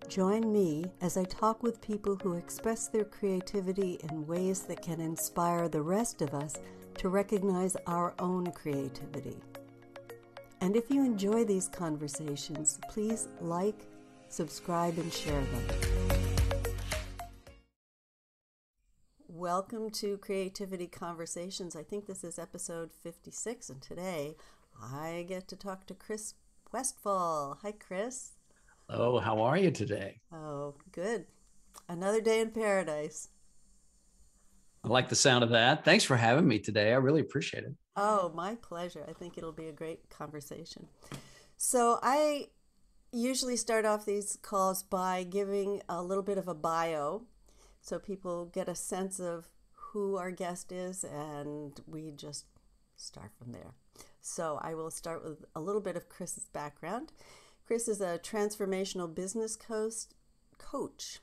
Join me as I talk with people who express their creativity in ways that can inspire the rest of us to recognize our own creativity. And if you enjoy these conversations, please like, subscribe, and share them. Welcome to Creativity Conversations. I think this is episode 56, and today I get to talk to Chris Westfall. Hi, Chris. Oh, how are you today? Oh, good. Another day in paradise. I like the sound of that. Thanks for having me today. I really appreciate it. Oh, my pleasure. I think it'll be a great conversation. So I usually start off these calls by giving a little bit of a bio so people get a sense of who our guest is, and we just start from there. So I will start with a little bit of Chris's background. Chris is a transformational business coach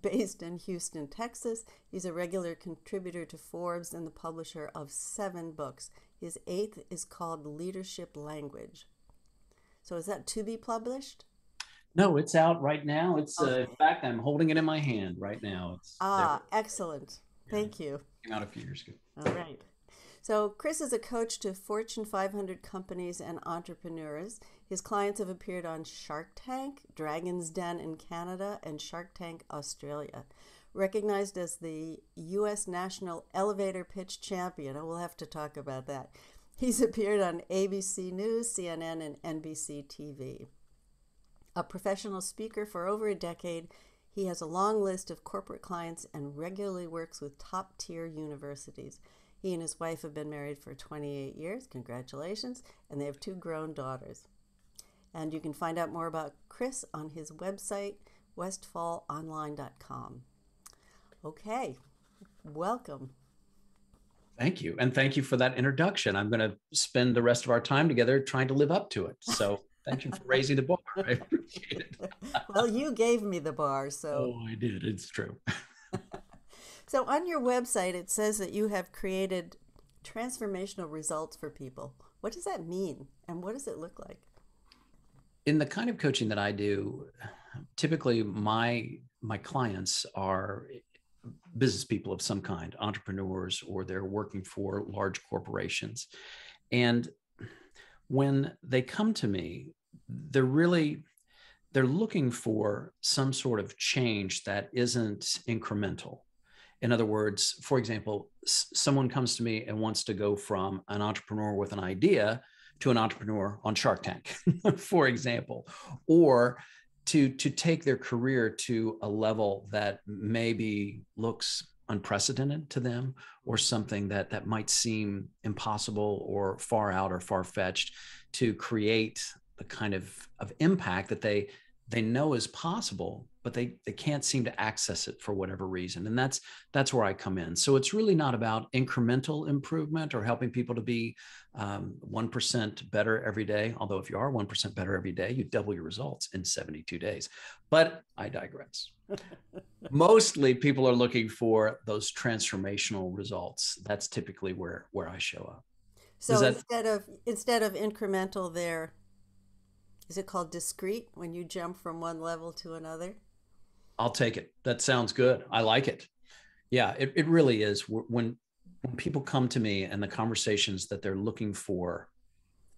based in Houston, Texas. He's a regular contributor to Forbes and the publisher of 7 books. His 8th is called Leadership Language. So is that to be published? No, it's out right now. Okay. In fact, I'm holding it in my hand right now. It's there. Excellent. Yeah, Thank you. came out a few years ago. All right. So Chris is a coach to Fortune 500 companies and entrepreneurs. His clients have appeared on Shark Tank, Dragon's Den in Canada, and Shark Tank Australia. Recognized as the U.S. National Elevator Pitch Champion. We'll have to talk about that. He's appeared on ABC News, CNN, and NBC TV. A professional speaker for over a decade, he has a long list of corporate clients and regularly works with top-tier universities. He and his wife have been married for 28 years. Congratulations. And they have 2 grown daughters. And you can find out more about Chris on his website, westfallonline.com. Okay, welcome. Thank you. And thank you for that introduction. I'm going to spend the rest of our time together trying to live up to it. So thank you for raising the bar. I appreciate it. Well, you gave me the bar, so. Oh, I did. It's true. So on your website, it says that you have created transformational results for people. What does that mean? And what does it look like? In the kind of coaching that I do, typically my clients are business people of some kind, entrepreneurs, or they're working for large corporations. And when they come to me, they're looking for some sort of change that isn't incremental. In other words, for example, someone comes to me and wants to go from an entrepreneur with an idea to an entrepreneur on Shark Tank, for example, or to take their career to a level that maybe looks unprecedented to them, or something that might seem impossible or far out or far-fetched, to create the kind of impact that they know is possible, but they can't seem to access it for whatever reason. And that's where I come in. So it's really not about incremental improvement or helping people to be 1% better every day. Although if you are 1% better every day, you double your results in 72 days. But I digress. Mostly people are looking for those transformational results. That's typically where I show up. So instead of incremental, there, is it called discrete when you jump from one level to another? I'll take it. That sounds good. I like it. Yeah, it really is. When people come to me and the conversations that they're looking for,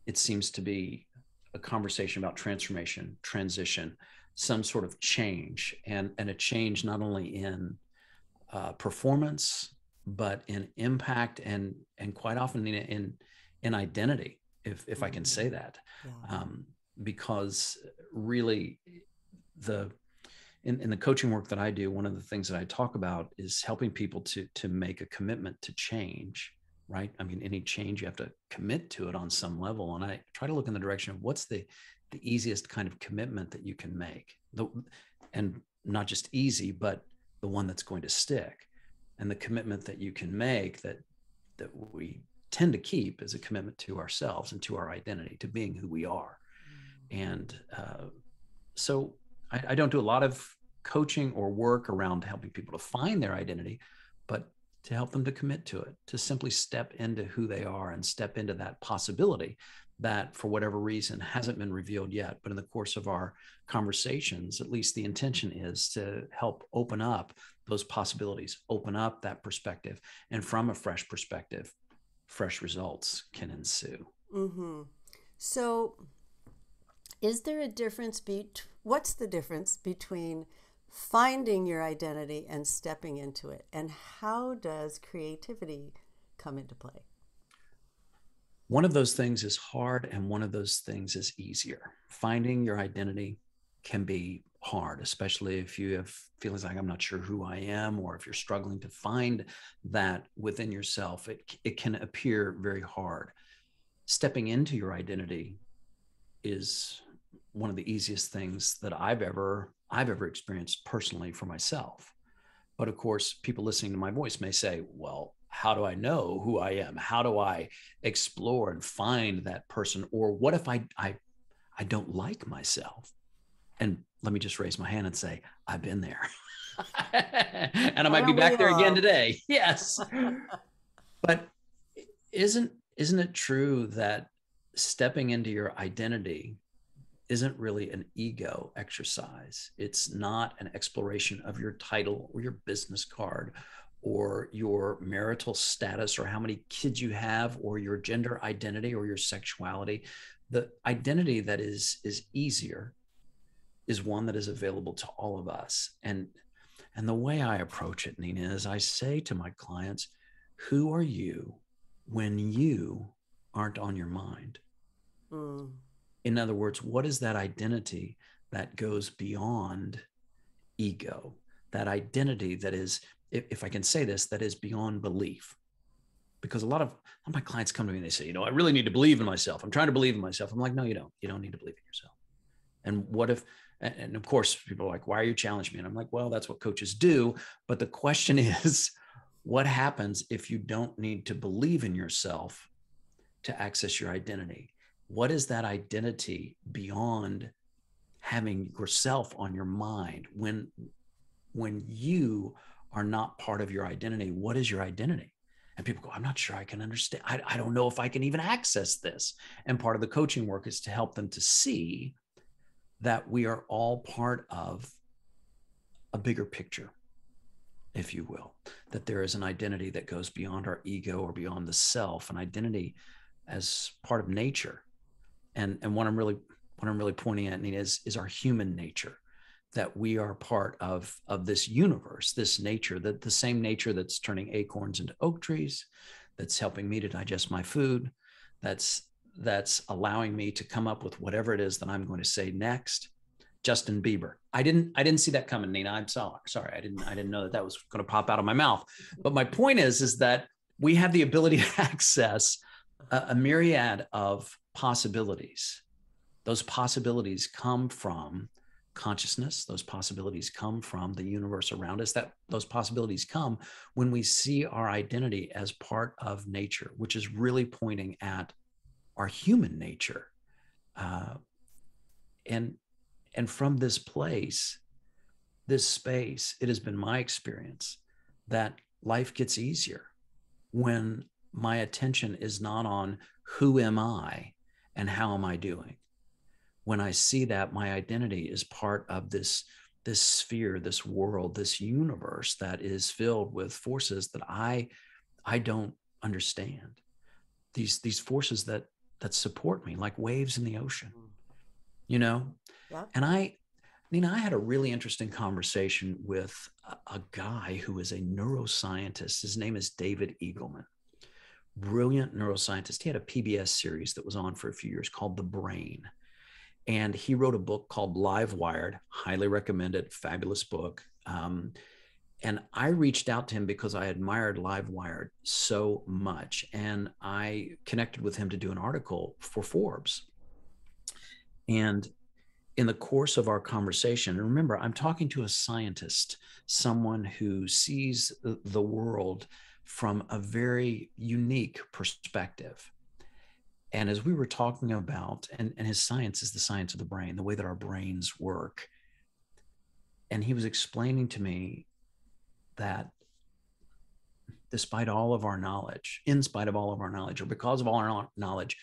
it seems to be a conversation about transformation, transition, some sort of change, and a change not only in performance, but in impact and quite often in identity, if I can say that. Yeah. Because really in the coaching work that I do, one of the things that I talk about is helping people to make a commitment to change, right? I mean, any change, you have to commit to it on some level. And I try to look in the direction of what's the easiest kind of commitment that you can make. And not just easy, but the one that's going to stick. And the commitment that you can make that we tend to keep is a commitment to ourselves and to our identity, to being who we are. And so I don't do a lot of coaching or work around helping people to find their identity, but to help them to commit to it, to simply step into who they are and step into that possibility that for whatever reason hasn't been revealed yet. But in the course of our conversations, at least the intention is to help open up those possibilities, open up that perspective. And from a fresh perspective, fresh results can ensue. Mm-hmm. So is there a difference what's the difference between finding your identity and stepping into it? And how does creativity come into play? One of those things is hard and one of those things is easier. Finding your identity can be hard, especially if you have feelings like I'm not sure who I am, or if you're struggling to find that within yourself, it can appear very hard. Stepping into your identity is one of the easiest things that I've ever experienced personally for myself. But of course, people listening to my voice may say, well, how do I know who I am? How do I explore and find that person? Or what if I don't like myself? And let me just raise my hand and say, I've been there. And I might be back there again today. Yes. But isn't it true that stepping into your identity isn't really an ego exercise? It's not an exploration of your title or your business card or your marital status or how many kids you have or your gender identity or your sexuality. The identity that is easier is one that is available to all of us. And the way I approach it, Nina, is I say to my clients, who are you when you aren't on your mind? Mm. In other words, what is that identity that goes beyond ego? That identity that is, if I can say this, that is beyond belief. Because a lot of my clients come to me and they say, I really need to believe in myself. I'm trying to believe in myself. I'm like, no, you don't. You don't need to believe in yourself. And what if, and of course, people are like, why are you challenging me? And I'm like, well, that's what coaches do. But the question is, what happens if you don't need to believe in yourself to access your identity? What is that identity beyond having yourself on your mind? When you are not part of your identity, what is your identity? And people go, I'm not sure I can understand. I don't know if I can even access this. And part of the coaching work is to help them to see that we are all part of a bigger picture, if you will, that there is an identity that goes beyond our ego or beyond the self, an identity as part of nature. And what I'm really pointing at, Nina, is our human nature, that we are part of this universe, this nature, that the same nature that's turning acorns into oak trees, that's helping me to digest my food, that's allowing me to come up with whatever it is that I'm going to say next. Justin Bieber. I didn't see that coming, Nina. I'm sorry. I didn't know that was going to pop out of my mouth. But my point is that we have the ability to access a myriad of possibilities. Those possibilities come from consciousness. Those possibilities come from the universe around us. Those possibilities come when we see our identity as part of nature, which is really pointing at our human nature. And from this place, this space, it has been my experience that life gets easier when my attention is not on who am I and how am I doing. When I see that my identity is part of this sphere, this world, this universe that is filled with forces that I don't understand. These forces that support me, like waves in the ocean, Yeah. And Nina, I had a really interesting conversation with a guy who is a neuroscientist. His name is David Eagleman. Brilliant neuroscientist. He had a PBS series that was on for a few years called The Brain. And he wrote a book called Wired. Highly recommend it. Fabulous book. And I reached out to him because I admired Wired so much. And I connected with him to do an article for Forbes. And in the course of our conversation, and remember, I'm talking to a scientist, someone who sees the world from a very unique perspective. And as we were talking about, and his science is the science of the brain, the way that our brains work. And he was explaining to me that in spite of all of our knowledge, or because of all our knowledge,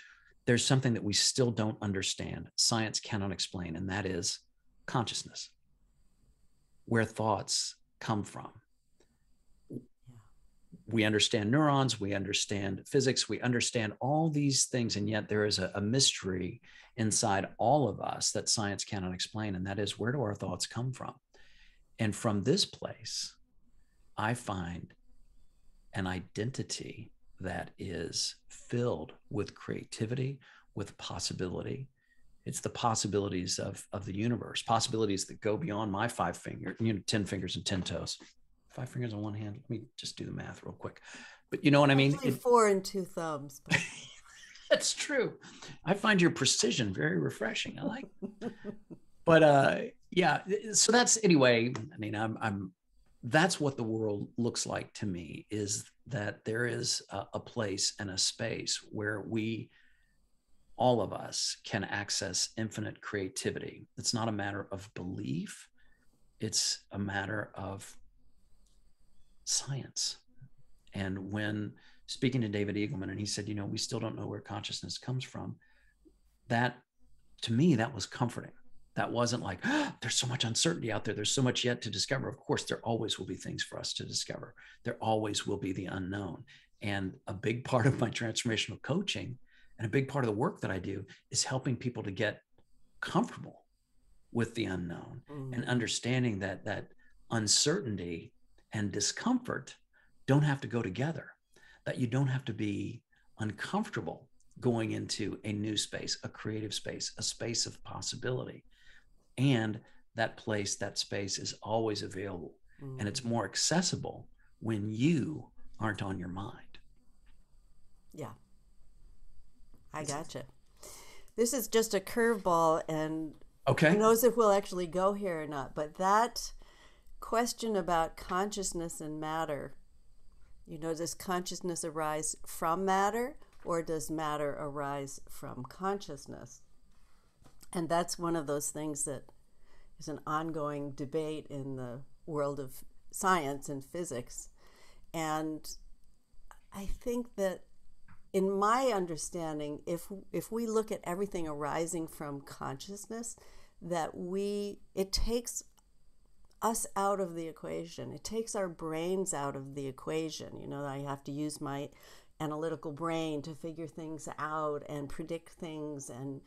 there's something that we still don't understand. Science cannot explain, and that is consciousness, where thoughts come from. We understand neurons, we understand physics, we understand all these things, and yet there is a mystery inside all of us that science cannot explain, and that is, where do our thoughts come from? And from this place, I find an identity that is filled with creativity, with possibility. It's the possibilities of the universe, possibilities that go beyond my 5 fingers, 10 fingers and 10 toes. 5 fingers on one hand. Let me just do the math real quick. But you know what I mean? Actually, 4 and 2 thumbs. But... That's true. I find your precision very refreshing. I like it. But yeah, so that's, anyway, I mean, that's what the world looks like to me, is that there is a place and a space where all of us can access infinite creativity. It's not a matter of belief. It's a matter of science. And when speaking to David Eagleman, and he said, we still don't know where consciousness comes from, that, to me, that was comforting. That wasn't like, there's so much uncertainty out there, there's so much yet to discover. Of course, there always will be things for us to discover. There always will be the unknown. And a big part of my transformational coaching and a big part of the work that I do is helping people to get comfortable with the unknown and understanding that uncertainty and discomfort don't have to go together, that you don't have to be uncomfortable going into a new space, a creative space, a space of possibility. And that space is always available. And it's more accessible when you aren't on your mind. Yeah. I gotcha. This is just a curveball, and okay, who knows if we'll actually go here or not. But that question about consciousness and matter, does consciousness arise from matter, or does matter arise from consciousness? And that's one of those things that is an ongoing debate in the world of science and physics. And I think that, in my understanding, if we look at everything arising from consciousness, that it takes us out of the equation. It takes our brains out of the equation. I have to use my analytical brain to figure things out and predict things and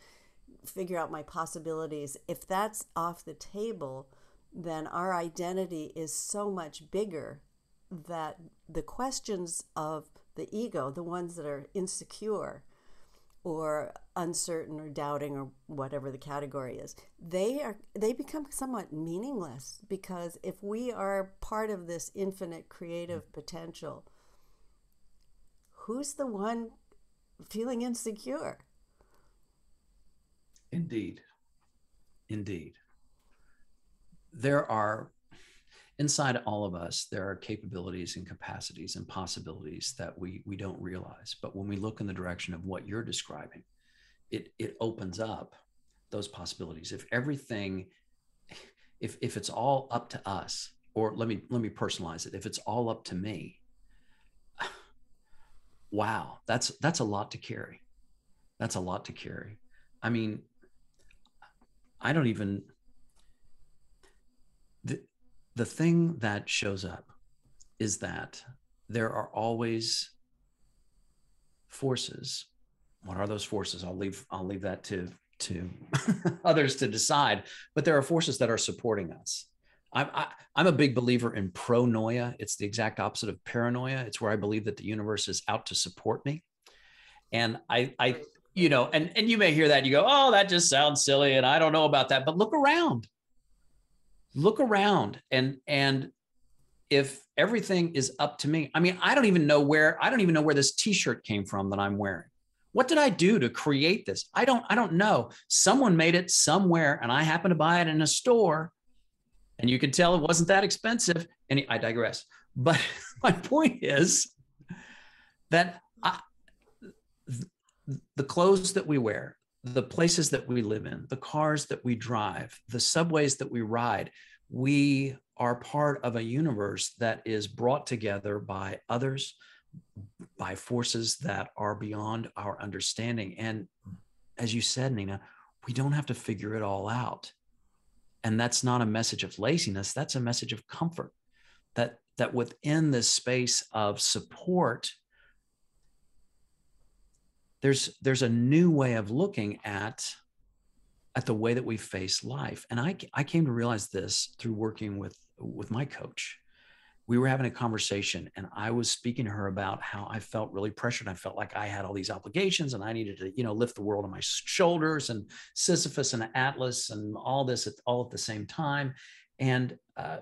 figure out my possibilities. If that's off the table, then our identity is so much bigger that the questions of the ego, the ones that are insecure or uncertain or doubting or whatever the category is, they become somewhat meaningless, because if we are part of this infinite creative potential, who's the one feeling insecure? Indeed. There are, inside all of us, there are capabilities and capacities and possibilities that we don't realize. But when we look in the direction of what you're describing, it opens up those possibilities. If it's all up to us, or let me personalize it, if it's all up to me, wow, that's a lot to carry. That's a lot to carry. I mean, I don't even, the thing that shows up is that there are always forces. What are those forces? I'll leave that to others to decide, but there are forces that are supporting us. I'm a big believer in pronoia. It's the exact opposite of paranoia. It's where I believe that the universe is out to support me. And and you may hear that and you go, oh, that just sounds silly, and I don't know about that. But look around, and if everything is up to me, I mean, I don't even know where this T-shirt came from that I'm wearing. What did I do to create this? I don't know. Someone made it somewhere, and I happened to buy it in a store, and you could tell it wasn't that expensive. And I digress. But my point is that the clothes that we wear, the places that we live in, the cars that we drive, the subways that we ride, we are part of a universe that is brought together by others, by forces that are beyond our understanding. And as you said, Nina, we don't have to figure it all out. And that's not a message of laziness. That's a message of comfort, that within this space of support, there's a new way of looking at the way that we face life. And I came to realize this through working with my coach. We were having a conversation and I was speaking to her about how I felt really pressured. I felt like I had all these obligations and I needed to, lift the world on my shoulders, and Sisyphus and Atlas and all this all at the same time. And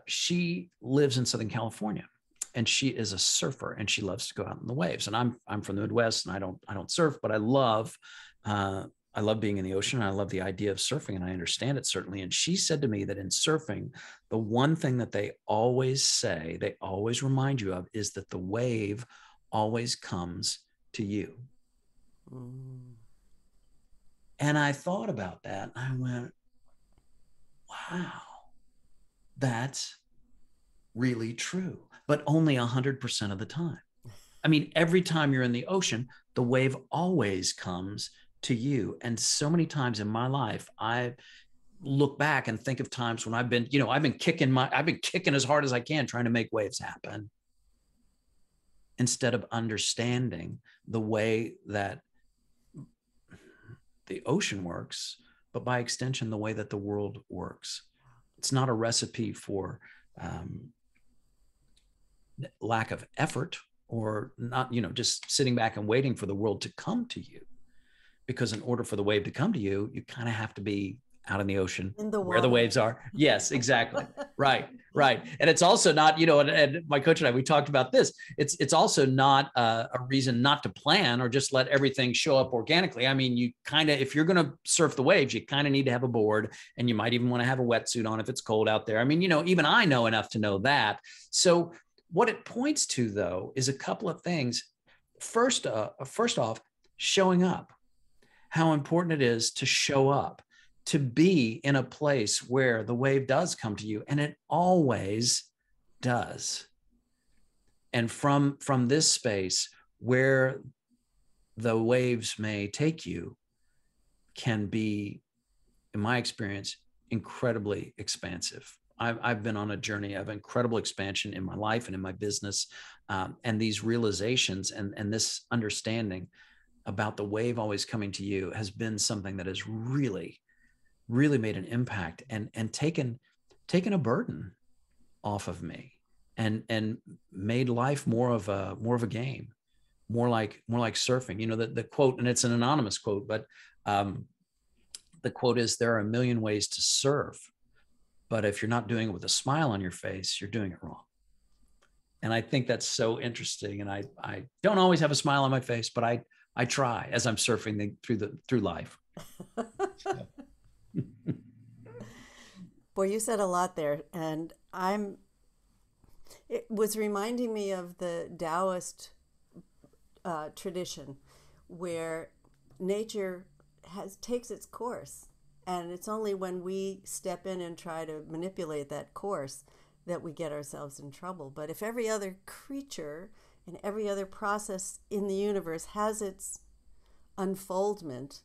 she lives in Southern California and she is a surfer and she loves to go out in the waves. And I'm from the Midwest and I don't surf, but I love being in the ocean. I love the idea of surfing and I understand it certainly. And she said to me that in surfing, the one thing that they always remind you of is that the wave always comes to you. Mm. And I thought about that and I went, wow, that's really true, but only 100% of the time. I mean, every time you're in the ocean, the wave always comes to you. And so many times in my life, I look back and think of times when I've been kicking as hard as I can, trying to make waves happen, instead of understanding the way that the ocean works, but by extension, the way that the world works. It's not a recipe for lack of effort or not, just sitting back and waiting for the world to come to you. Because in order for the wave to come to you, you kind of have to be out in the ocean where the waves are. Yes, exactly. Right. And it's also not, and my coach and I, we talked about this. It's also not a reason not to plan or just let everything show up organically. I mean, you kind of, if you're going to surf the waves, you kind of need to have a board and you might even want to have a wetsuit on if it's cold out there. I mean, even I know enough to know that. So what it points to though, is a couple of things. First off, showing up. How important it is to show up, to be in a place where the wave does come to you, and it always does. And from this space where the waves may take you can be, in my experience, incredibly expansive. I've been on a journey of incredible expansion in my life and in my business, and these realizations and this understanding about the wave always coming to you has been something that has really, really made an impact and taken a burden off of me and made life more of a game, more like surfing. The quote, and it's an anonymous quote, but the quote is, there are a million ways to surf, but if you're not doing it with a smile on your face, you're doing it wrong. And I think that's so interesting. And I don't always have a smile on my face, but I try as I'm surfing through life. Boy, you said a lot there, and it was reminding me of the Taoist tradition, where nature takes its course, and it's only when we step in and try to manipulate that course that we get ourselves in trouble. But if every other creature and every other process in the universe has its unfoldment,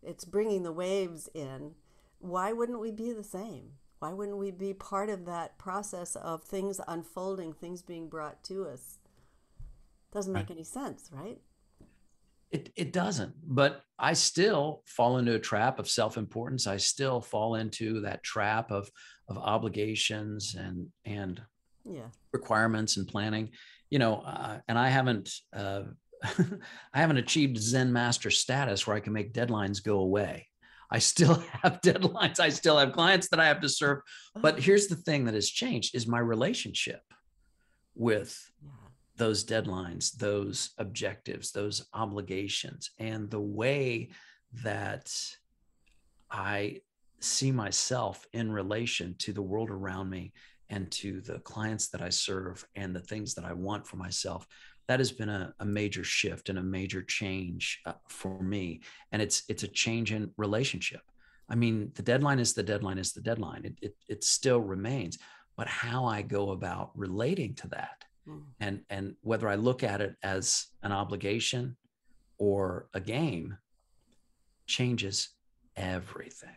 it's bringing the waves in, why wouldn't we be the same? Why wouldn't we be part of that process of things unfolding, things being brought to us? Doesn't make any sense, right? It doesn't, but I still fall into a trap of self-importance. I still fall into that trap of obligations and requirements and planning, and I haven't achieved Zen master status where I can make deadlines go away. I still have deadlines. I still have clients that I have to serve. But here's the thing that has changed is my relationship with those deadlines, those objectives, those obligations, and the way that I see myself in relation to the world around me and to the clients that I serve and the things that I want for myself. That has been a major shift and a major change for me. And it's a change in relationship. I mean, the deadline is the deadline is the deadline. It still remains, but how I go about relating to that And whether I look at it as an obligation or a game changes everything.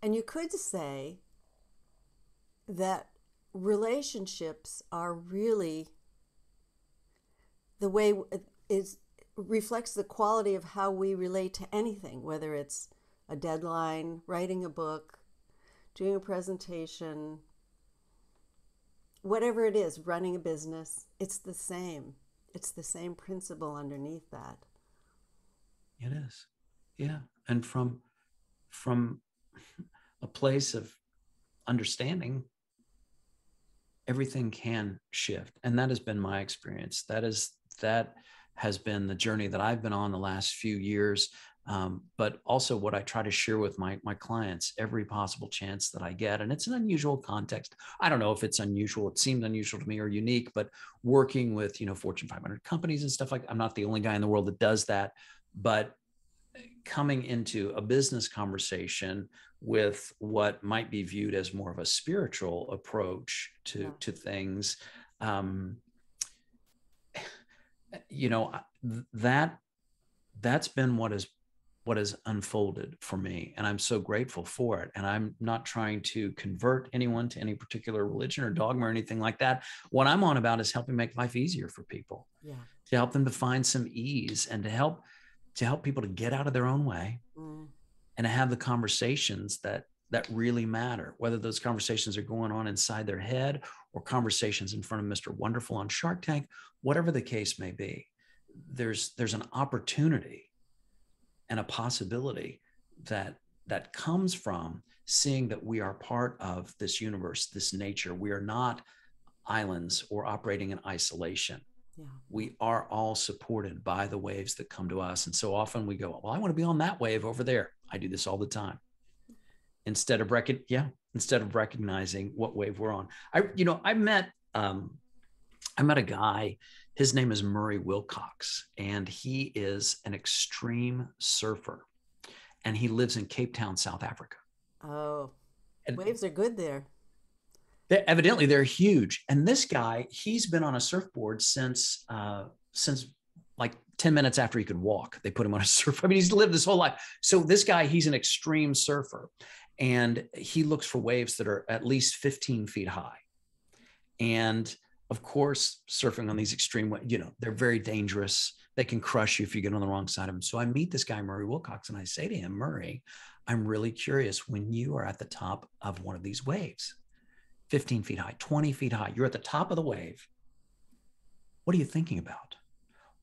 And you could say that relationships are really the way is reflects the quality of how we relate to anything, whether it's a deadline, writing a book, doing a presentation, whatever it is, running a business. It's the same. It's the same principle underneath that. It is. Yeah. And from a place of understanding, everything can shift. And that has been my experience. That has been the journey that I've been on the last few years. But also what I try to share with my clients every possible chance that I get. And it's an unusual context. I don't know if it's unusual. It seemed unusual to me or unique, but working with, Fortune 500 companies and stuff like, I'm not the only guy in the world that does that, but coming into a business conversation with what might be viewed as more of a spiritual approach to things, that's been what has unfolded for me. And I'm so grateful for it. And I'm not trying to convert anyone to any particular religion or dogma or anything like that. What I'm on about is helping make life easier for people, to help them to find some ease and to help people to get out of their own way and to have the conversations that really matter, whether those conversations are going on inside their head or conversations in front of Mr. Wonderful on Shark Tank, whatever the case may be. There's an opportunity and a possibility that comes from seeing that we are part of this universe, this nature. We are not islands or operating in isolation. Yeah. We are all supported by the waves that come to us. And so often we go, well, I want to be on that wave over there. I do this all the time. Instead of recognizing what wave we're on. I met a guy, his name is Murray Wilcox, and he is an extreme surfer, and he lives in Cape Town, South Africa. Oh, and waves are good there. Evidently they're huge. And this guy, he's been on a surfboard since like 10 minutes after he could walk. They put him on a surfboard. I mean, he's lived this whole life. So this guy, he's an extreme surfer, and he looks for waves that are at least 15 feet high. And of course, surfing on these extreme, they're very dangerous. They can crush you if you get on the wrong side of them. So I meet this guy, Murray Wilcox, and I say to him, Murray, I'm really curious, when you are at the top of one of these waves, 15 feet high, 20 feet high, you're at the top of the wave, what are you thinking about?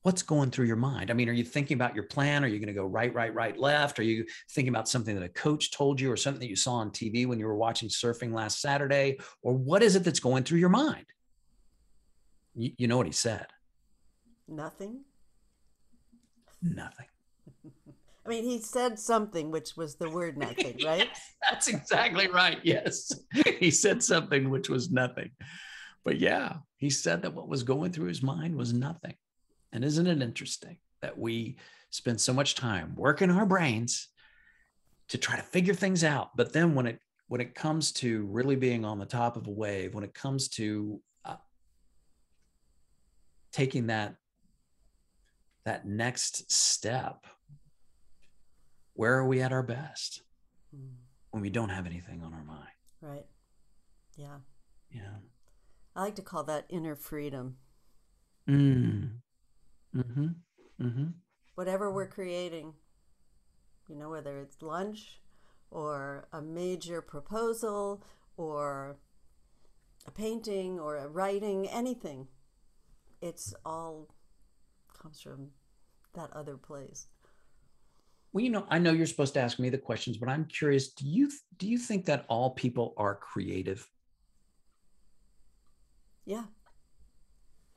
What's going through your mind? I mean, are you thinking about your plan? Are you going to go right, left? Are you thinking about something that a coach told you or something that you saw on TV when you were watching surfing last Saturday? Or what is it that's going through your mind? You know what he said? Nothing. Nothing. I mean, he said something, which was the word nothing, right? Yes, that's exactly right. Yes. He said something, which was nothing. But yeah, he said that what was going through his mind was nothing. And isn't it interesting that we spend so much time working our brains to try to figure things out? But then when it comes to really being on the top of a wave, when it comes to taking that next step, where are we at our best? When we don't have anything on our mind. Right. Yeah. Yeah. I like to call that inner freedom. Whatever we're creating, whether it's lunch or a major proposal or a painting or a writing, anything, it's all comes from that other place. Well, I know you're supposed to ask me the questions, but I'm curious, do you think that all people are creative? Yeah.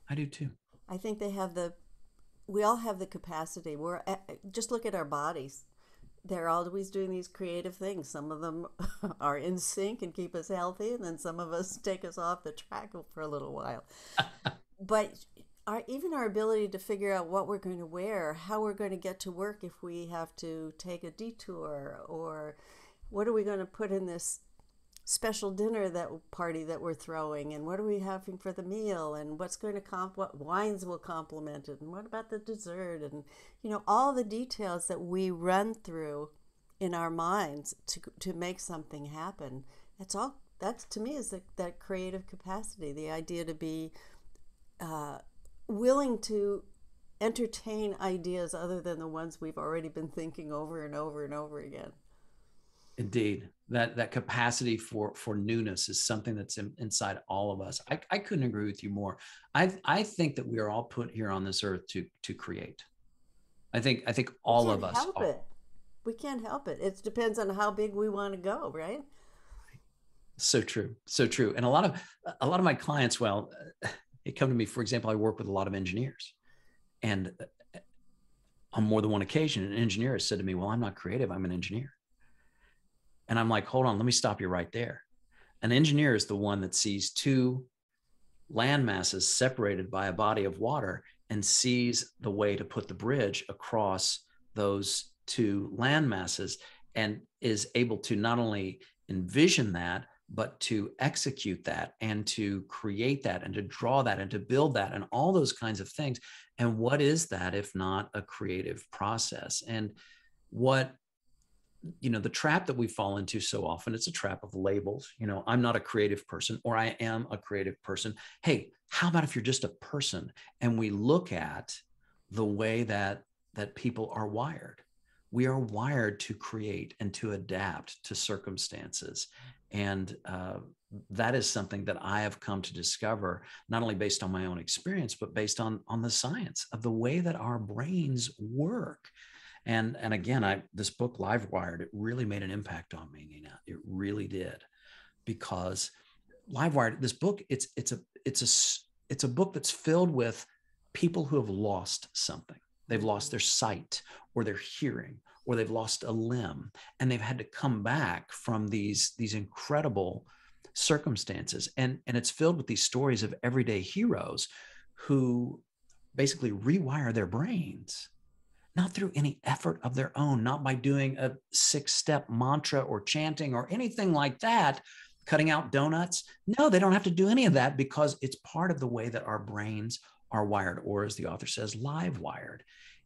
I do too. I think we all have the capacity. Just look at our bodies. They're always doing these creative things. Some of them are in sync and keep us healthy, and then some of us take us off the track for a little while. But even our ability to figure out what we're going to wear, how we're going to get to work if we have to take a detour, or what are we going to put in this special dinner party that we're throwing, and what are we having for the meal, and what's going to what wines will complement it, and what about the dessert, and all the details that we run through in our minds to make something happen. That's to me is that creative capacity, the idea to be willing to entertain ideas other than the ones we've already been thinking over and over and over again. Indeed, that capacity for newness is something that's inside all of us. I couldn't agree with you more. I think that we are all put here on this earth to create. I think all of us are. We can't help it. It depends on how big we want to go, right? So true, so true. And a lot of my clients, well, they come to me. For example, I work with a lot of engineers, and on more than one occasion, an engineer has said to me, "Well, I'm not creative. I'm an engineer." And I'm like, hold on, let me stop you right there. An engineer is the one that sees two land masses separated by a body of water and sees the way to put the bridge across those two land masses, and is able to not only envision that, but to execute that and to create that and to draw that and to build that and all those kinds of things. And what is that if not a creative process? And what the trap that we fall into so often, it's a trap of labels. I'm not a creative person, or I am a creative person. Hey, how about if you're just a person? And we look at the way that people are wired. We are wired to create and to adapt to circumstances. And that is something that I have come to discover, not only based on my own experience, but based on the science of the way that our brains work. And again, this book, Livewired, it really made an impact on me, Nina. It really did, because Livewired, this book, it's a book that's filled with people who have lost something. They've lost their sight or their hearing, or they've lost a limb, and they've had to come back from these incredible circumstances. And it's filled with these stories of everyday heroes who basically rewire their brains, not through any effort of their own, not by doing a 6-step mantra or chanting or anything like that, cutting out donuts. No, they don't have to do any of that, because it's part of the way that our brains are wired, or as the author says, live wired.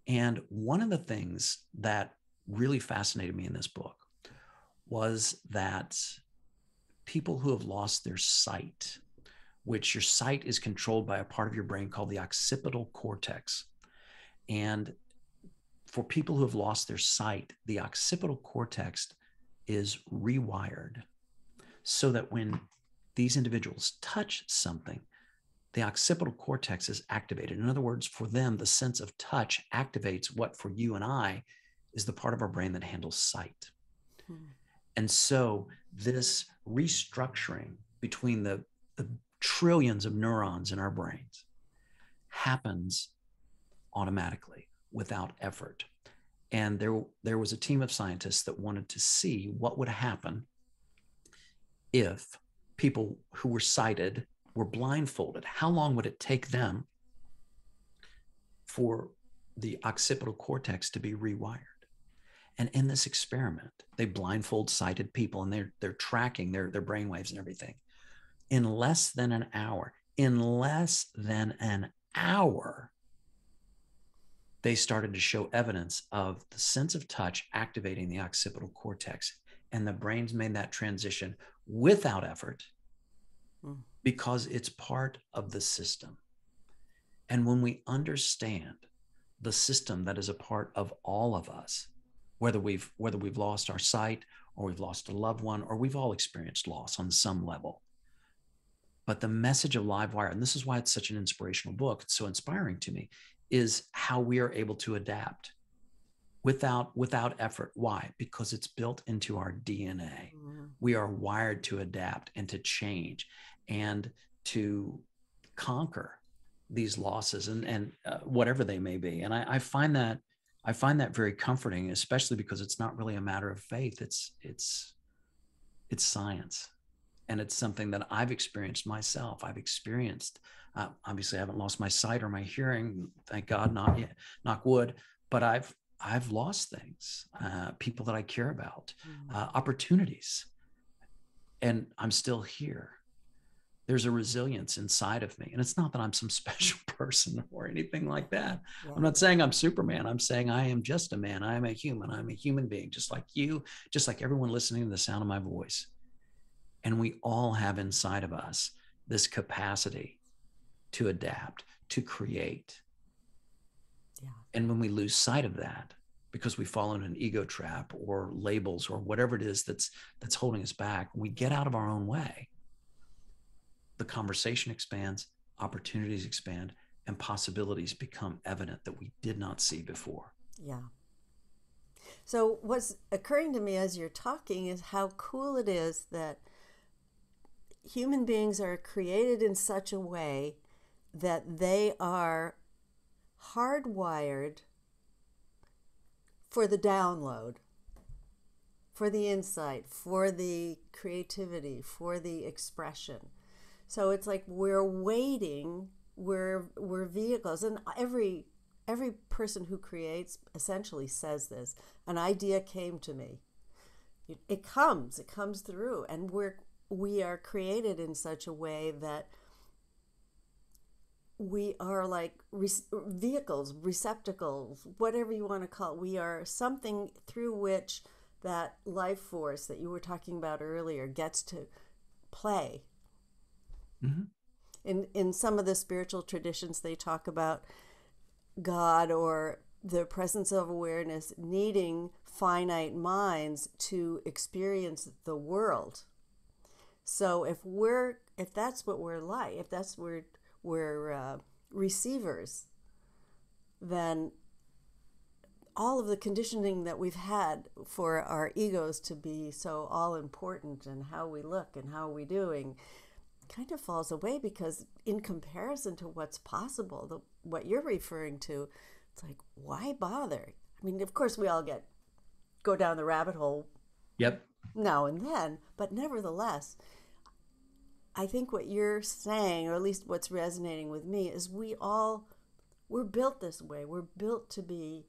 And one of the things that really fascinated me in this book was that people who have lost their sight, which your sight is controlled by a part of your brain called the occipital cortex. And for people who have lost their sight, the occipital cortex is rewired so that when these individuals touch something, the occipital cortex is activated. In other words, for them, the sense of touch activates what for you and I is the part of our brain that handles sight. And so this restructuring between the trillions of neurons in our brains happens automatically, without effort. And there was a team of scientists that wanted to see what would happen if people who were sighted were blindfolded. How long would it take them for the occipital cortex to be rewired? And in this experiment, they blindfold sighted people, and they're tracking their brainwaves and everything. In less than an hour, they started to show evidence of the sense of touch activating the occipital cortex. And the brains made that transition without effort, because it's part of the system. And when we understand the system that is a part of all of us, whether we've lost our sight, or we've lost a loved one, or we've all experienced loss on some level. But the message of Livewire, and this is why it's such an inspirational book, it's so inspiring to me, is how we are able to adapt without effort. Why? Because it's built into our DNA. We are wired to adapt and to change and to conquer these losses and whatever they may be. And I find that very comforting, especially because it's not really a matter of faith. It's science. And it's something that I've experienced myself. I've experienced, obviously I haven't lost my sight or my hearing, thank God, not yet, knock wood, but I've lost things, people that I care about, opportunities. and I'm still here. There's a resilience inside of me. And it's not that I'm some special person or anything like that. Yeah. I'm not saying I'm Superman. I'm saying I am just a man. I am a human. I'm a human being, just like you, just like everyone listening to the sound of my voice. And we all have inside of us this capacity to adapt, to create. Yeah. And when we lose sight of that, because we fall in an ego trap or labels or whatever it is that's holding us back, we get out of our own way, the conversation expands, opportunities expand, and possibilities become evident that we did not see before. Yeah. So what's occurring to me as you're talking is how cool it is that human beings are created in such a way that they are hardwired for the download, for the insight, for the creativity, for the expression. So it's like we're waiting, we're vehicles, and every person who creates essentially says this. An idea came to me. It comes through, and we are created in such a way that we are like vehicles, receptacles, whatever you want to call it. We are something through which that life force that you were talking about earlier gets to play. Mm-hmm. In some of the spiritual traditions, they talk about God or the presence of awareness needing finite minds to experience the world. So if that's what we're like, if that's we're receivers, then all of the conditioning that we've had for our egos to be so all important and how we look and how we're doing kind of falls away, because in comparison to what's possible, what you're referring to, it's like, why bother? I mean, of course we all go down the rabbit hole. Yep. Now and then, but nevertheless, I think what you're saying, or at least what's resonating with me, is we're built this way. We're built to be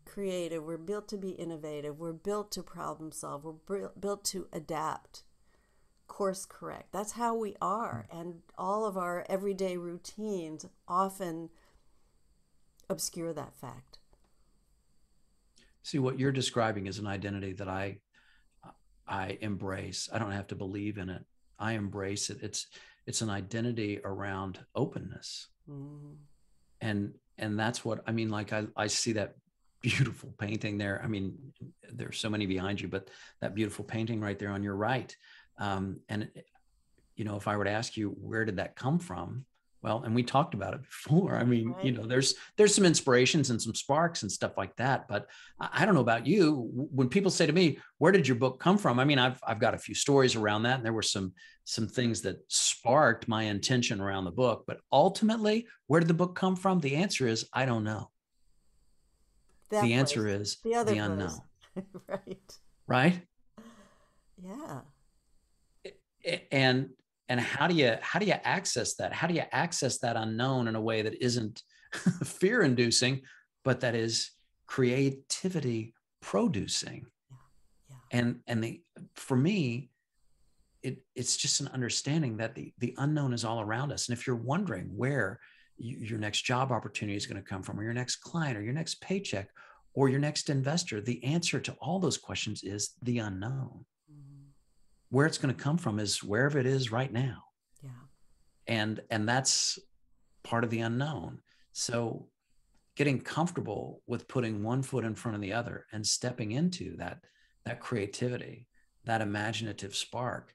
creative. We're built to be innovative. We're built to problem solve. We're built to adapt, course correct. That's how we are. And all of our everyday routines often obscure that fact. See, what you're describing is an identity that I embrace. I don't have to believe in it. I embrace it. It's an identity around openness. Mm. And that's what I mean. Like I see that beautiful painting there. I mean, there's so many behind you, but that beautiful painting right there on your right. And you know, if I were to ask you, where did that come from? Well, and we talked about it before. I mean, right. You know, there's some inspirations and some sparks and stuff like that. But I don't know about you. When people say to me, where did your book come from? I mean, I've got a few stories around that. And there were some things that sparked my intention around the book. But ultimately, where did the book come from? The answer is, I don't know. The answer is the unknown. Right. Right? Yeah. And how do you access that? How do you access that unknown in a way that isn't fear-inducing, but that is creativity producing? Yeah. And for me, it's just an understanding that the unknown is all around us. And if you're wondering where your next job opportunity is going to come from, or your next client, or your next paycheck, or your next investor, the answer to all those questions is the unknown. Where it's going to come from is wherever it is right now. Yeah. And that's part of the unknown. So getting comfortable with putting one foot in front of the other and stepping into that creativity, that imaginative spark,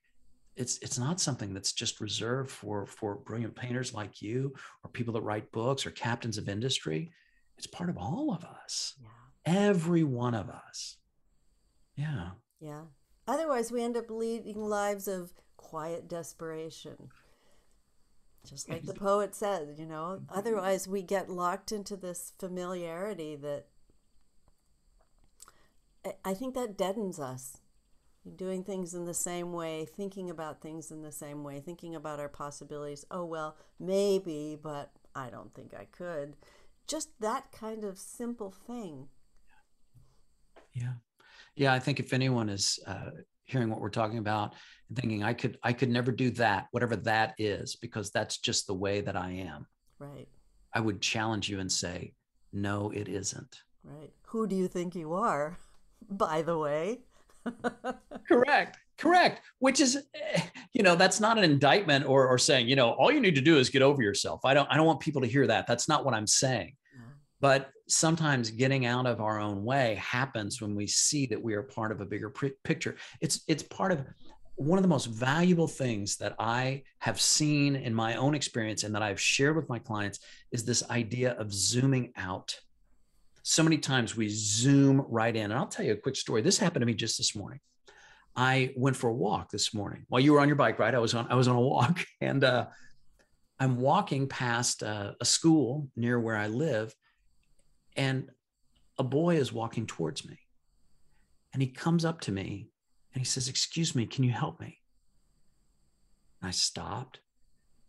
it's not something that's just reserved for brilliant painters like you, or people that write books, or captains of industry. It's part of all of us. Yeah. Every one of us. Yeah. Yeah. Otherwise, we end up leading lives of quiet desperation. Just like the poet said, you know, otherwise we get locked into this familiarity that I think that deadens us. Doing things in the same way, thinking about things in the same way, thinking about our possibilities. Oh, well, maybe, but I don't think I could. Just that kind of simple thing. Yeah. Yeah, I think if anyone is hearing what we're talking about and thinking I could never do that, whatever that is, because that's just the way that I am. Right. I would challenge you and say, no, it isn't. Right. Who do you think you are, by the way? Correct. Which is, that's not an indictment or saying, all you need to do is get over yourself. I don't want people to hear that. That's not what I'm saying. Yeah. But sometimes getting out of our own way happens when we see that we are part of a bigger picture. It's part of one of the most valuable things that I have seen in my own experience and that I've shared with my clients is this idea of zooming out. So many times we zoom right in. And I'll tell you a quick story. This happened to me just this morning. I went for a walk this morning while you were on your bike ride. I was on a walk, and I'm walking past a school near where I live, and a boy is walking towards me, and he comes up to me and he says, "Excuse me, can you help me?" And I stopped,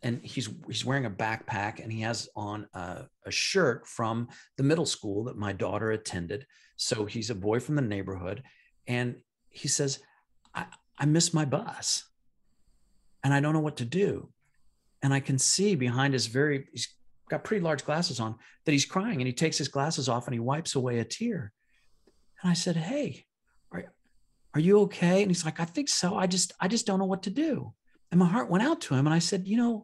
and he's wearing a backpack, and he has on a shirt from the middle school that my daughter attended. So he's a boy from the neighborhood, and he says, I missed my bus and I don't know what to do. And I can see behind he's got pretty large glasses on, that he's crying, and he takes his glasses off and he wipes away a tear. And I said, "Hey, are you okay?" And he's like, "I think so. I just don't know what to do." And my heart went out to him. And I said, a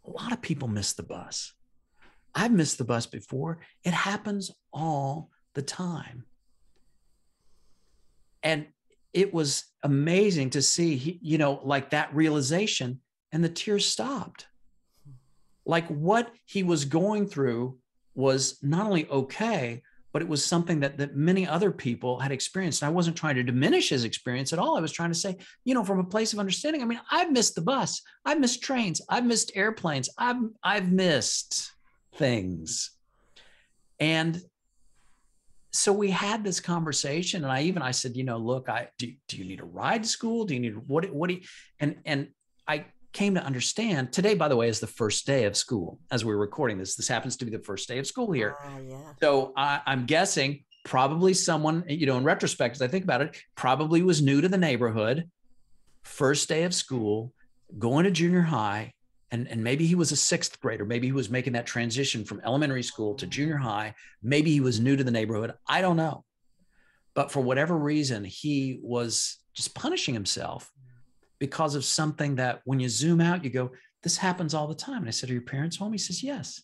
lot of people miss the bus. I've missed the bus before. It happens all the time. And it was amazing to see, like that realization, and the tears stopped. Like what he was going through was not only okay, but it was something that many other people had experienced. And I wasn't trying to diminish his experience at all. I was trying to say, from a place of understanding. I mean, I've missed the bus. I've missed trains. I've missed airplanes. I've missed things. And so we had this conversation, and I said, look, do you need a ride to school? Do you need, what do you, and I came to understand today, by the way, is the first day of school as we're recording this. This happens to be the first day of school here. Yeah. So I'm guessing probably someone, in retrospect, as I think about it, probably was new to the neighborhood, first day of school, going to junior high. And maybe he was a sixth grader. Maybe he was making that transition from elementary school to junior high. Maybe he was new to the neighborhood. I don't know. But for whatever reason, he was just punishing himself because of something that when you zoom out, you go, this happens all the time. And I said, "Are your parents home?" He says, "Yes."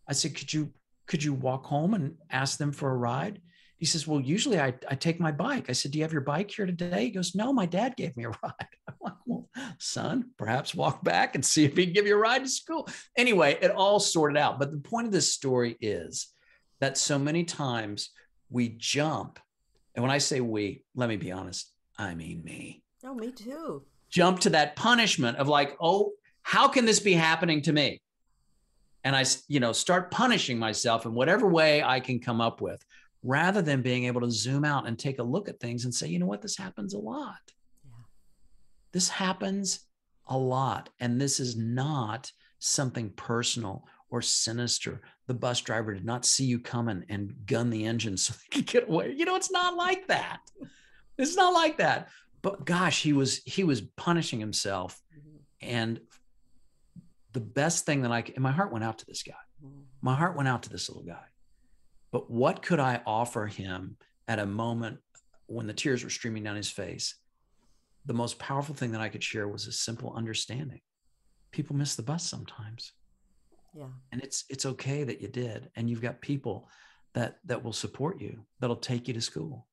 I said, could you walk home and ask them for a ride?" He says, "Well, usually I take my bike." I said, "Do you have your bike here today?" He goes, "No, my dad gave me a ride." I'm like, "Well, son, perhaps walk back and see if he can give you a ride to school." Anyway, it all sorted out. But the point of this story is that so many times we jump. And when I say we, let me be honest, I mean me. Oh, me too. Jump to that punishment of like, oh, how can this be happening to me? And I, start punishing myself in whatever way I can come up with, rather than being able to zoom out and take a look at things and say, you know what, this happens a lot. Yeah. This happens a lot. And this is not something personal or sinister. The bus driver did not see you coming and gun the engine so they could get away. It's not like that. It's not like that. But gosh, he was punishing himself. Mm-hmm. And the best thing that and my heart went out to this guy. Mm-hmm. My heart went out to this little guy. But what could I offer him at a moment when the tears were streaming down his face? The most powerful thing that I could share was a simple understanding. People miss the bus sometimes. Yeah. And it's okay that you did. And you've got people that will support you, that'll take you to school.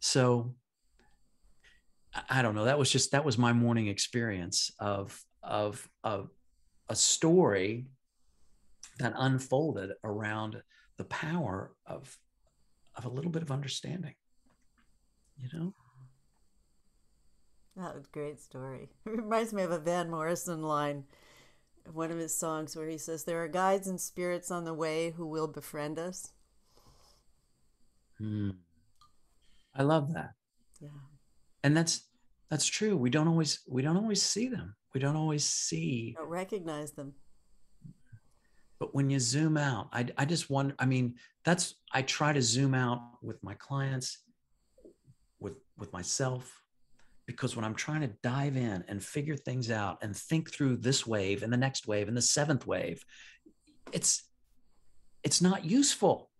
So I don't know. That was my morning experience of a story that unfolded around the power of a little bit of understanding, That was a great story. It reminds me of a Van Morrison line, one of his songs, where he says, "There are guides and spirits on the way who will befriend us." I love that. Yeah. And that's true. We don't always see them. We don't always see. Don't recognize them. But when you zoom out, I just wonder, I try to zoom out with my clients with myself, because when I'm trying to dive in and figure things out and think through this wave and the next wave and the seventh wave, it's not useful.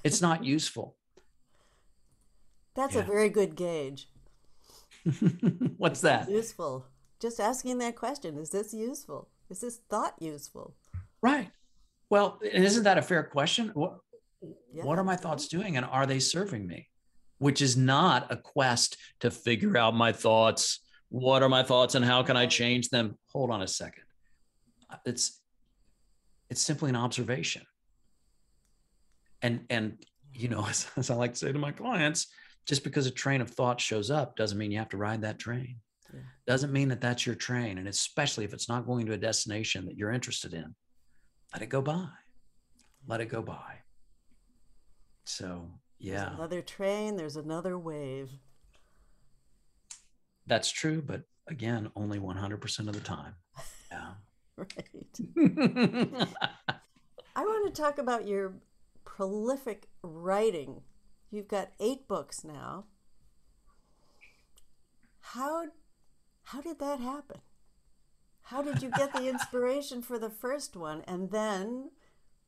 It's not useful. That's a very good gauge. What's that? Useful. Just asking that question, is this useful? Is this thought useful? Right. Well, and isn't that a fair question? Yeah, what are my thoughts doing, and are they serving me? Which is not a quest to figure out my thoughts. What are my thoughts and how can I change them? Hold on a second. It's simply an observation. And you know, as I like to say to my clients, just because a train of thought shows up doesn't mean you have to ride that train. Yeah. Doesn't mean that that's your train. And especially if it's not going to a destination that you're interested in, let it go by. Let it go by. So, yeah. There's another train, there's another wave. That's true, but again, only 100% of the time. Yeah. Right. I want to talk about your prolific writing. You've got 8 books now. How did that happen? How did you get the inspiration for the first one and then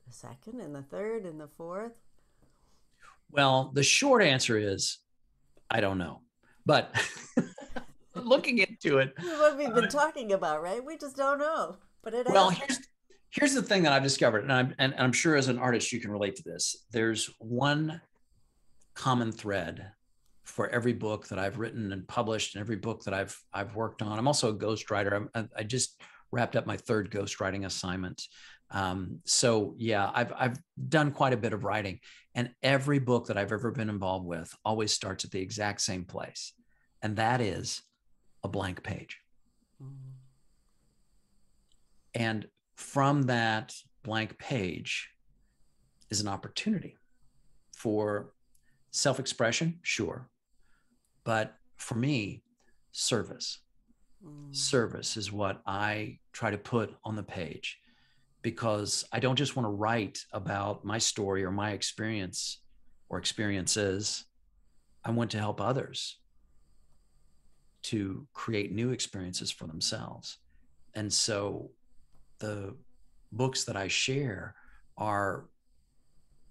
the second and the third and the fourth? Well, the short answer is, I don't know. But looking into it, this is what we've been talking about, right? We just don't know. But it well, here's the thing that I've discovered, and I'm sure as an artist you can relate to this. There's one common thread for every book that I've written and published, and every book that I've worked on. I'm also a ghostwriter. I just wrapped up my 3rd ghostwriting assignment. So yeah, I've done quite a bit of writing, and every book that I've ever been involved with always starts at the exact same place, and that is a blank page. Mm-hmm. And from that blank page is an opportunity for self-expression, sure. But for me, service. Service is what I try to put on the page, because I don't just want to write about my story or my experience or experiences. I want to help others to create new experiences for themselves. And so the books that I share are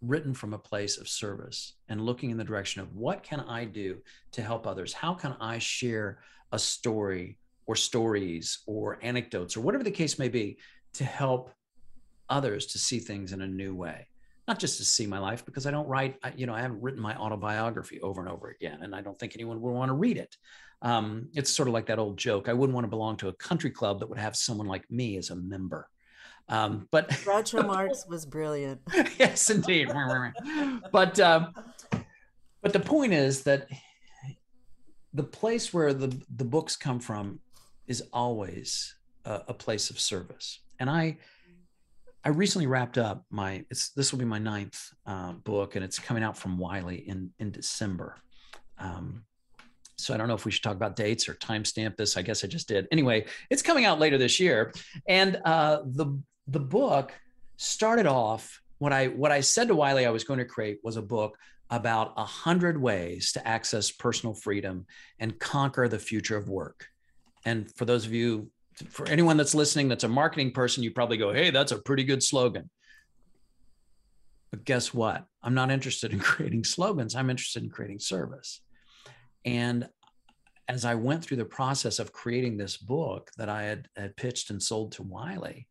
written from a place of service and looking in the direction of what can I do to help others? How can I share a story or stories or anecdotes or whatever the case may be to help others to see things in a new way? Not just to see my life, because I don't write, I haven't written my autobiography over and over again, and I don't think anyone would want to read it. It's sort of like that old joke. I wouldn't want to belong to a country club that would have someone like me as a member. But Groucho Marx was brilliant. Yes, indeed. But the point is that the place where the books come from is always a place of service. And I recently wrapped up this will be my 9th book, and it's coming out from Wiley in December. So I don't know if we should talk about dates or timestamp this. I guess I just did. Anyway, it's coming out later this year. And the book started off, what I said to Wiley I was going to create was a book about 100 ways to access personal freedom and conquer the future of work. And for those of you, for anyone that's listening that's a marketing person, you probably go, hey, that's a pretty good slogan. But guess what? I'm not interested in creating slogans. I'm interested in creating service. And as I went through the process of creating this book that I had pitched and sold to Wiley,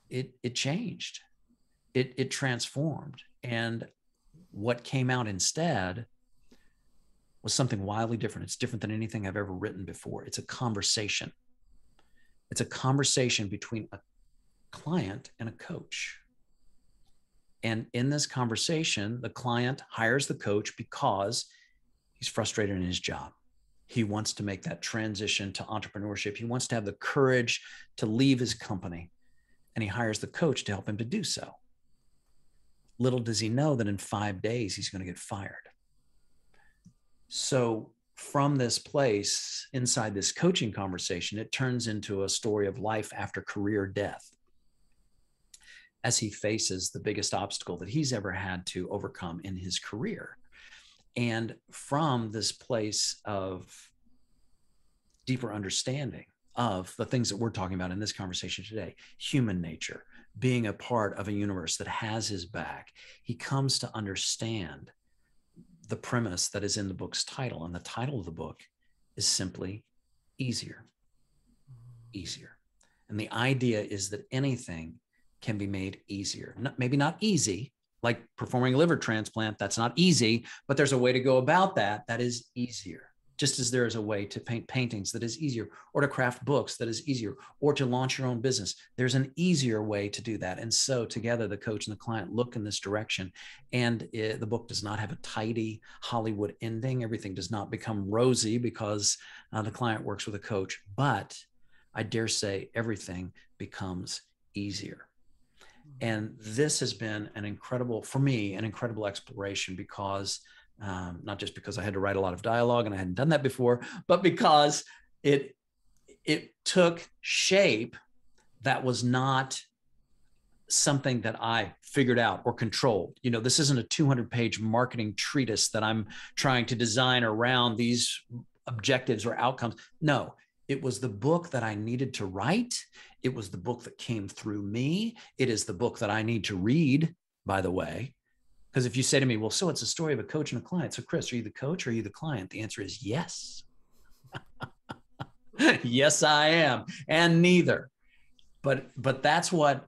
it changed. It transformed. And what came out instead was something wildly different. It's different than anything I've ever written before. It's a conversation. It's a conversation between a client and a coach. And in this conversation, the client hires the coach because he's frustrated in his job. He wants to make that transition to entrepreneurship. He wants to have the courage to leave his company, and he hires the coach to help him to do so. Little does he know that in 5 days, he's going to get fired. So from this place, inside this coaching conversation, it turns into a story of life after career death, as he faces the biggest obstacle that he's ever had to overcome in his career. And from this place of deeper understanding of the things that we're talking about in this conversation today, human nature, being a part of a universe that has his back, he comes to understand the premise that is in the book's title. And the title of the book is simply easier, easier. And the idea is that anything can be made easier. Maybe not easy, like performing a liver transplant, that's not easy, but there's a way to go about that that is easier. Just as there is a way to paint paintings that is easier, or to craft books that is easier, or to launch your own business. There's an easier way to do that. And so together, the coach and the client look in this direction. And the book does not have a tidy Hollywood ending. Everything does not become rosy because the client works with a coach. But I dare say everything becomes easier. And this has been an incredible, for me, an incredible exploration because not just because I had to write a lot of dialogue and I hadn't done that before, but because it took shape that was not something that I figured out or controlled. You know, this isn't a 200-page marketing treatise that I'm trying to design around these objectives or outcomes. No, it was the book that I needed to write. It was the book that came through me. It is the book that I need to read, by the way. Because if you say to me, well, so it's a story of a coach and a client. So Chris, are you the coach or are you the client? The answer is yes. Yes, I am. And neither. But that's what,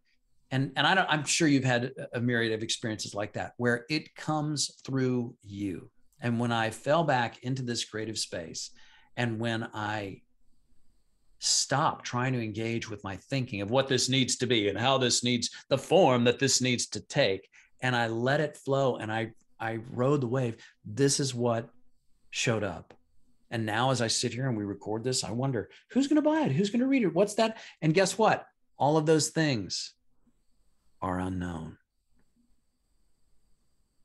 and I'm sure you've had a myriad of experiences like that, where it comes through you. And when I fell back into this creative space, and when I stopped trying to engage with my thinking of what this needs to be and how this needs the form that this needs to take, and I let it flow and I rode the wave, this is what showed up. And now as I sit here and we record this, I wonder who's going to buy it? Who's going to read it? What's that? And guess what? All of those things are unknown.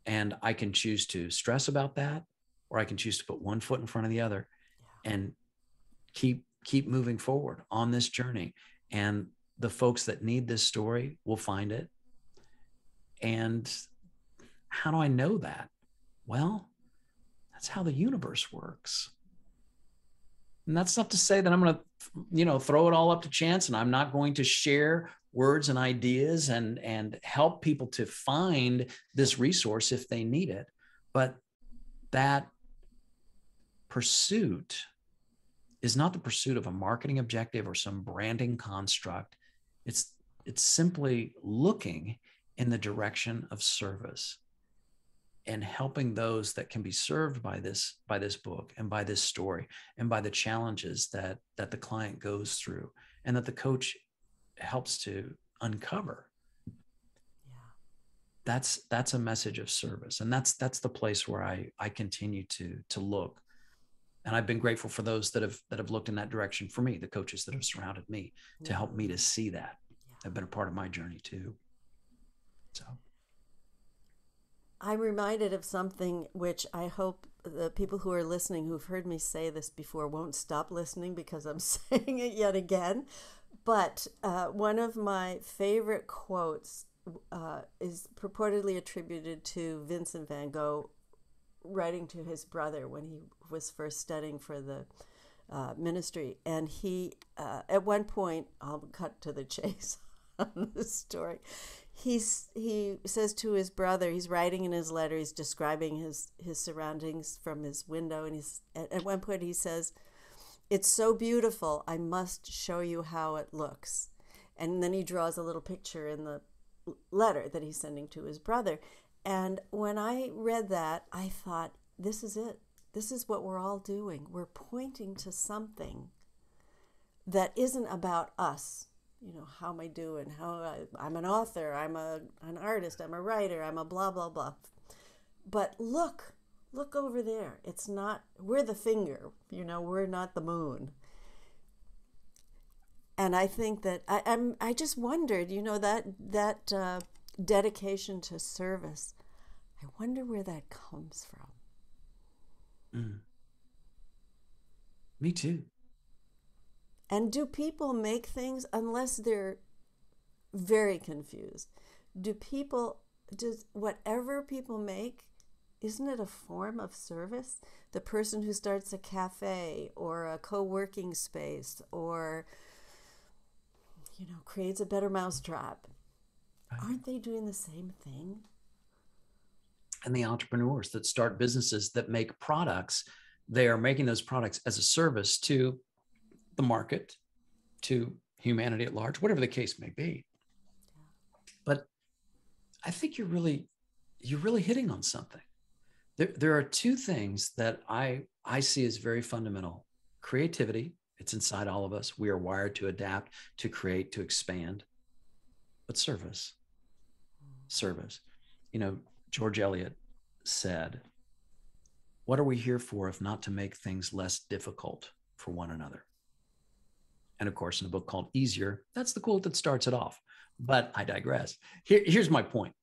And I can choose to stress about that, or I can choose to put one foot in front of the other and keep moving forward on this journey. And the folks that need this story will find it. And how do I know that? Well, that's how the universe works. And that's not to say that I'm going to, throw it all up to chance, and I'm not going to share words and ideas and help people to find this resource if they need it. But that pursuit is not the pursuit of a marketing objective or some branding construct. It's simply looking in the direction of service and helping those that can be served by this book and by this story and by the challenges that the client goes through and that the coach helps to uncover. Yeah. That's a message of service. And that's the place where I continue to look. And I've been grateful for those that have looked in that direction for me, the coaches that have surrounded me to help me to see that. Have been a part of my journey too. So I'm reminded of something which I hope the people who are listening, who've heard me say this before, won't stop listening because I'm saying it yet again. But one of my favorite quotes is purportedly attributed to Vincent van Gogh writing to his brother when he was first studying for the ministry. And he, at one point, I'll cut to the chase on this story, he says to his brother, he's writing in his letter, he's describing his surroundings from his window, and at one point he says, "It's so beautiful, I must show you how it looks." And then he draws a little picture in the letter that he's sending to his brother. And when I read that, I thought, this is it. This is what we're all doing. We're pointing to something that isn't about us. How am I doing? I'm an author, I'm an artist, I'm a writer, I'm a blah, blah, blah. But look over there. It's not, we're the finger, we're not the moon. And I think that I just wondered, that dedication to service, I wonder where that comes from. Me too. And do people make things, unless they're very confused, does whatever people make, isn't it a form of service? The person who starts a cafe or a co-working space or, creates a better mousetrap. Right. Aren't they doing the same thing? And the entrepreneurs that start businesses that make products, they are making those products as a service to the market, to humanity at large, whatever the case may be. But I think you're really hitting on something. There are two things that I see as very fundamental. Creativity, it's inside all of us. We are wired to adapt, to create, to expand. But service. George Eliot said, "What are we here for if not to make things less difficult for one another?" And of course, in a book called Easier, that's the quote that starts it off. But I digress. Here's my point.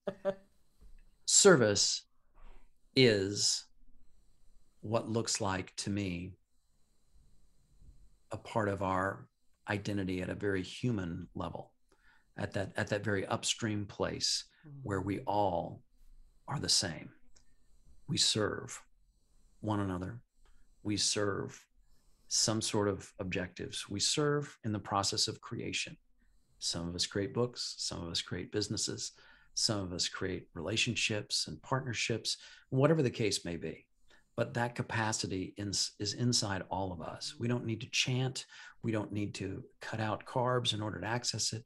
Service is what looks like to me a part of our identity at a very human level, at that very upstream place where we all are the same. We serve one another. We serve some sort of objectives. We serve in the process of creation. Some of us create books, some of us create businesses, some of us create relationships and partnerships, whatever the case may be. But that capacity is inside all of us. We don't need to chant. We don't need to cut out carbs in order to access it.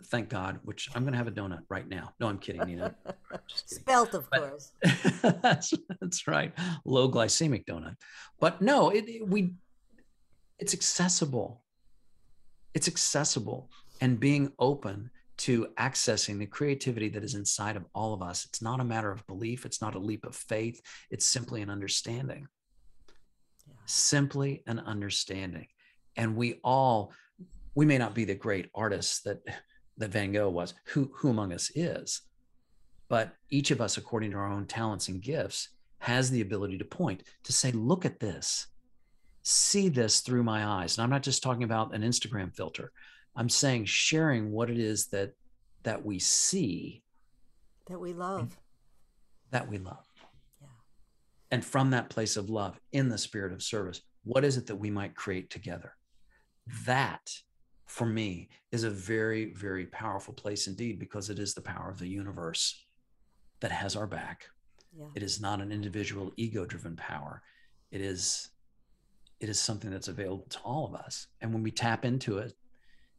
Thank God, which I'm going to have a donut right now. No, I'm kidding, Nina. Just kidding. Spelt, of course. That's right. Low glycemic donut. But no, it's accessible. It's accessible, and being open to accessing the creativity that is inside of all of us. It's not a matter of belief. It's not a leap of faith. It's simply an understanding. Yeah. Simply an understanding. And we may not be the great artists that Van Gogh was, who among us is, but each of us, according to our own talents and gifts, has the ability to point, to say, look at this, see this through my eyes. And I'm not just talking about an Instagram filter. I'm saying sharing what it is that we see, that we love. Yeah. And from that place of love, in the spirit of service, what is it that we might create together? That, for me, is a very, very powerful place indeed, because it is the power of the universe that has our back. Yeah. It is not an individual ego-driven power. It is something that's available to all of us. And when we tap into it,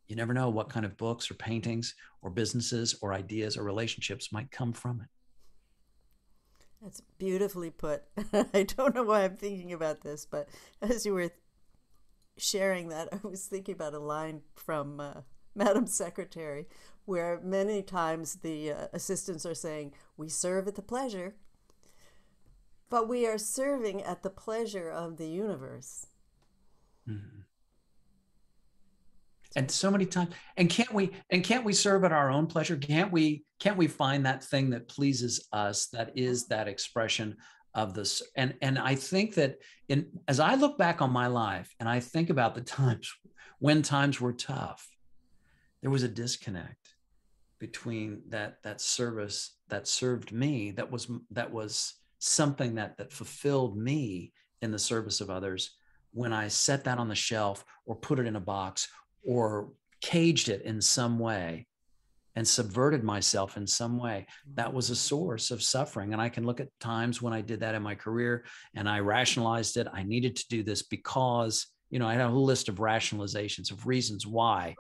you never know what kind of books or paintings or businesses or ideas or relationships might come from it. That's beautifully put. I don't know why I'm thinking about this, but as you were sharing that, I was thinking about a line from Madam Secretary, where many times the assistants are saying, we serve at the pleasure, but we are serving at the pleasure of the universe. Mm-hmm. And so many times, and can't we serve at our own pleasure? Can't we find that thing that pleases us, that is that expression of this? And I think that as I look back on my life and I think about the times when times were tough, there was a disconnect between that service that served me, that was something that fulfilled me in the service of others, when I set that on the shelf or put it in a box or caged it in some way and subverted myself in some way. That was a source of suffering. And I can look at times when I did that in my career and I rationalized it. I needed to do this because, I had a whole list of rationalizations of reasons why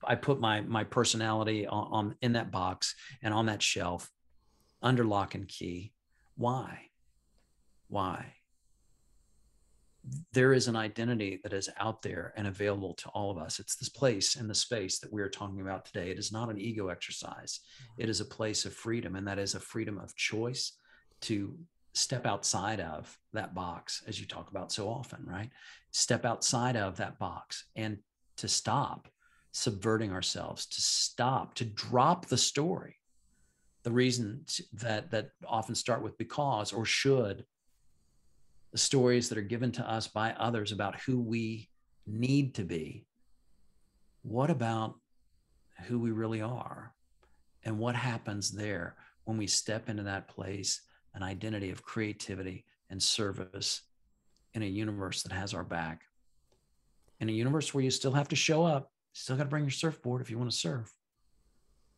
I put my personality on in that box and on that shelf under lock and key. Why? There is an identity that is out there and available to all of us. It's this place and the space that we are talking about today. It is not an ego exercise. It is a place of freedom, and that is a freedom of choice to step outside of that box, as you talk about so often, right? Step outside of that box and to stop subverting ourselves, to drop the story. The reasons that often start with because or should, the stories that are given to us by others about who we need to be. What about who we really are? And what happens there when we step into that place an identity of creativity and service in a universe that has our back. In a universe where you still have to show up, still got to bring your surfboard if you want to surf.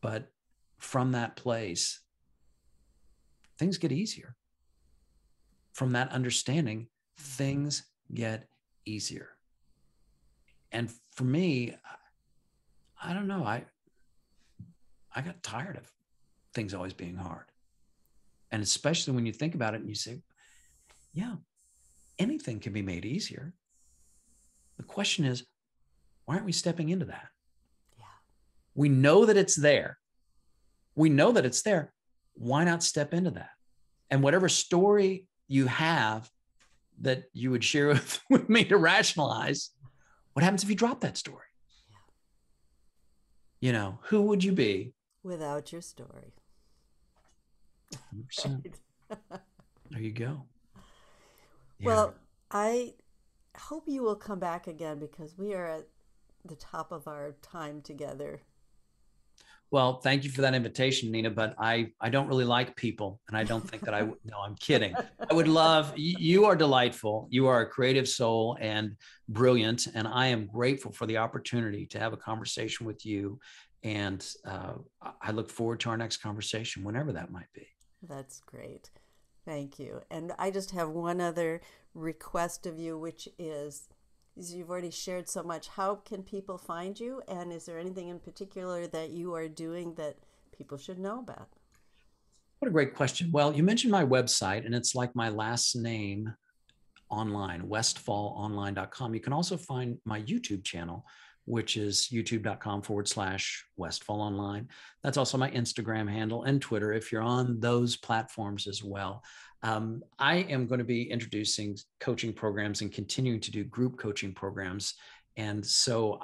But from that place, things get easier. From that understanding, things get easier. And for me, I don't know, I got tired of things always being hard. And especially when you think about it and you say, yeah, anything can be made easier. The question is, why aren't we stepping into that? Yeah. We know that it's there. We know that it's there. Why not step into that? And whatever story you have that you would share with me to rationalize, what happens if you drop that story? Yeah. You know, who would you be Without your story? 100%. There you go. Yeah. Well, I hope you will come back again because we are at the top of our time together. Well, thank you for that invitation, Nina, but I don't really like people, and I don't think that no, I'm kidding. I would love, you are delightful. You are a creative soul and brilliant, and I am grateful for the opportunity to have a conversation with you, and I look forward to our next conversation, whenever that might be. That's great. Thank you. And I just have one other request of you, which is you've already shared so much. How can people find you? And is there anything in particular that you are doing that people should know about? What a great question. Well, you mentioned my website, and it's like my last name online, westfallonline.com. You can also find my YouTube channel, which is youtube.com/westfallonline. That's also my Instagram handle and Twitter, if you're on those platforms as well. I am going to be introducing coaching programs and continuing to do group coaching programs. And so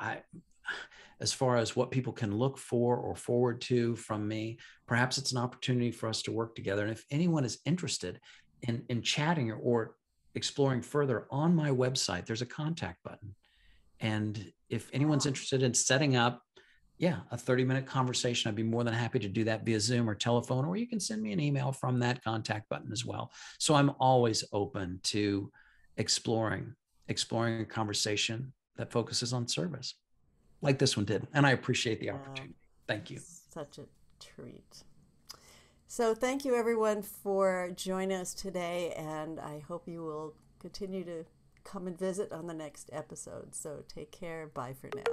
as far as what people can look for or forward to from me, perhaps it's an opportunity for us to work together. And if anyone is interested in chatting or exploring further, on my website, there's a contact button. And if anyone's interested in setting up, a 30-minute conversation, I'd be more than happy to do that via Zoom or telephone, or you can send me an email from that contact button as well. So I'm always open to exploring a conversation that focuses on service, like this one did. And I appreciate the opportunity. Thank you. Such a treat. So thank you, everyone, for joining us today. And I hope you will continue to come and visit on the next episode. So take care. Bye for now.